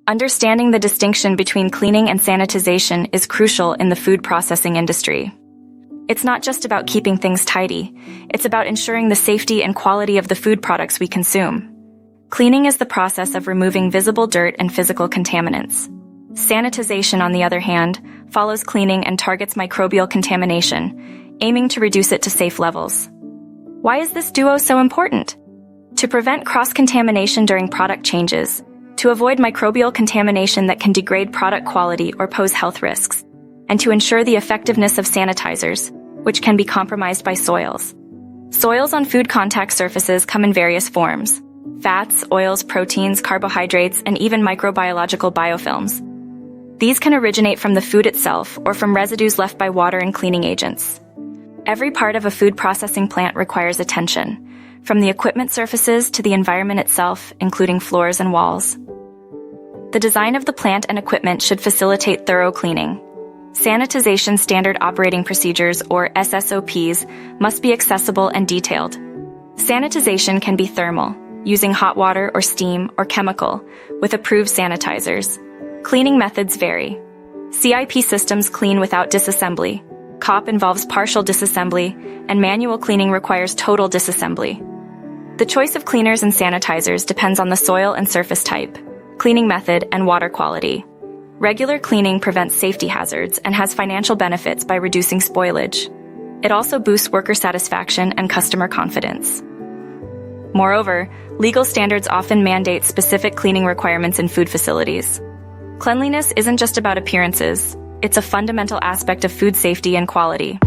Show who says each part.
Speaker 1: Understanding the distinction between cleaning and sanitization is crucial in the food processing industry. It's not just about keeping things tidy, it's about ensuring the safety and quality of the food products we consume. Cleaning is the process of removing visible dirt and physical contaminants. Sanitization, on the other hand, follows cleaning and targets microbial contamination, aiming to reduce it to safe levels. Why is this duo so important? To prevent cross-contamination during product changes, to avoid microbial contamination that can degrade product quality or pose health risks, and to ensure the effectiveness of sanitizers, which can be compromised by soils. Soils on food contact surfaces come in various forms: fats, oils, proteins, carbohydrates, and even microbiological biofilms. These can originate from the food itself or from residues left by water and cleaning agents. Every part of a food processing plant requires attention, from the equipment surfaces to the environment itself, including floors and walls. The design of the plant and equipment should facilitate thorough cleaning. Sanitization Standard Operating Procedures, or SSOPs, must be accessible and detailed. Sanitization can be thermal, using hot water or steam or chemical, with approved sanitizers. Cleaning methods vary. CIP systems clean without disassembly. COP involves partial disassembly, and manual cleaning requires total disassembly. The choice of cleaners and sanitizers depends on the soil and surface type, cleaning method, and water quality. Regular cleaning prevents safety hazards and has financial benefits by reducing spoilage. It also boosts worker satisfaction and customer confidence. Moreover, legal standards often mandate specific cleaning requirements in food facilities. Cleanliness isn't just about appearances, it's a fundamental aspect of food safety and quality.